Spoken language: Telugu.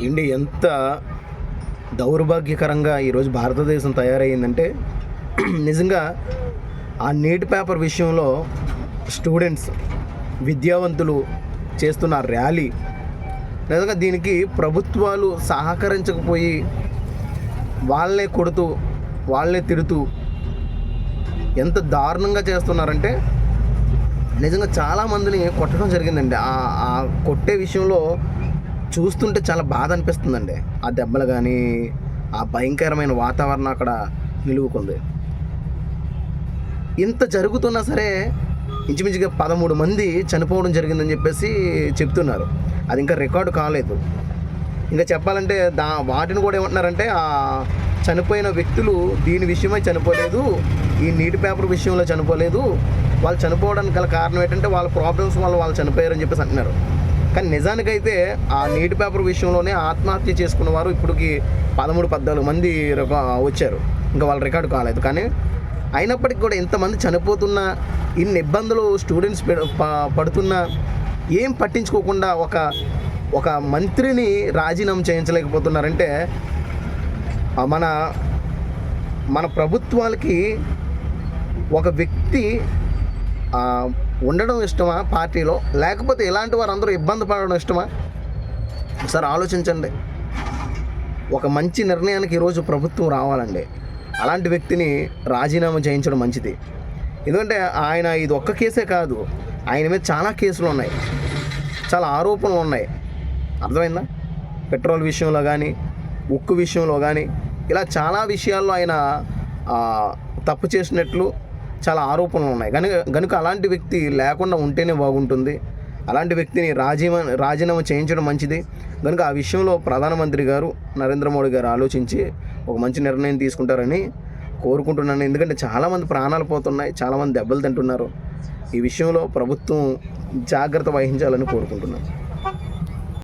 ఏంటి ఎంత దౌర్భాగ్యకరంగా ఈరోజు భారతదేశం తయారయ్యిందంటే నిజంగా ఆ నీట్ పేపర్ విషయంలో స్టూడెంట్స్ విద్యావంతులు చేస్తున్న ర్యాలీ నిజంగా దీనికి ప్రభుత్వాలు సహకరించకపోయి వాళ్ళే కొడుతూ వాళ్ళే తిడుతూ ఎంత దారుణంగా చేస్తున్నారంటే నిజంగా చాలామందిని కొట్టడం జరిగిందండి. ఆ కొట్టే విషయంలో చూస్తుంటే చాలా బాధ అనిపిస్తుందండి. ఆ దెబ్బలు కానీ ఆ భయంకరమైన వాతావరణం అక్కడ నిలువుకుంది. ఇంత జరుగుతున్నా సరే ఇంచుమించుగా 13 మంది చనిపోవడం జరిగిందని చెప్పేసి చెప్తున్నారు. అది ఇంకా రికార్డు కాలేదు. ఇంకా చెప్పాలంటే వాటిని కూడా ఏమంటున్నారంటే ఆ చనిపోయిన వ్యక్తులు దీని విషయమై చనిపోలేదు, ఈ నీటి పేపర్ విషయంలో చనిపోలేదు, వాళ్ళు చనిపోవడానికి గల కారణం ఏంటంటే వాళ్ళ ప్రాబ్లమ్స్ వల్ల వాళ్ళు చనిపోయారని చెప్పేసి అంటున్నారు. కానీ నిజానికైతే ఆ నీటి పేపర్ విషయంలోనే ఆత్మహత్య చేసుకున్న వారు ఇప్పటికి 13-14 మంది వచ్చారు. ఇంకా వాళ్ళ రికార్డు కాలేదు. కానీ అయినప్పటికీ కూడా ఇంతమంది చనిపోతున్నా, ఇన్ని ఇబ్బందులు స్టూడెంట్స్ పడుతున్నా ఏం పట్టించుకోకుండా ఒక మంత్రిని రాజీనామా చేయించలేకపోతున్నారంటే మన ప్రభుత్వాలకి ఒక వ్యక్తి ఉండడం ఇష్టమా పార్టీలో, లేకపోతే ఇలాంటి వారు అందరూ ఇబ్బంది పడడం ఇష్టమా? ఒకసారి ఆలోచించండి. ఒక మంచి నిర్ణయానికి ఈరోజు ప్రభుత్వం రావాలండి. అలాంటి వ్యక్తిని రాజీనామా చేయించడం మంచిది. ఎందుకంటే ఆయన ఇది ఒక్క కేసే కాదు, ఆయన మీద చాలా కేసులు ఉన్నాయి, చాలా ఆరోపణలు ఉన్నాయి. అర్థమైందా? పెట్రోల్ విషయంలో కానీ, ఉక్కు విషయంలో కానీ, ఇలా చాలా విషయాల్లో ఆయన తప్పు చేసినట్లు చాలా ఆరోపణలు ఉన్నాయి. కనుక అలాంటి వ్యక్తి లేకుండా ఉంటేనే బాగుంటుంది. అలాంటి వ్యక్తిని రాజీనామా చేయించడం మంచిది. కనుక ఆ విషయంలో ప్రధానమంత్రి గారు నరేంద్ర మోడీ గారు ఆలోచించి ఒక మంచి నిర్ణయం తీసుకుంటారని కోరుకుంటున్నాను. ఎందుకంటే చాలామంది ప్రాణాలు పోతున్నాయి, చాలామంది దెబ్బలు తింటున్నారు. ఈ విషయంలో ప్రభుత్వం జాగ్రత్త వహించాలని కోరుకుంటున్నాను.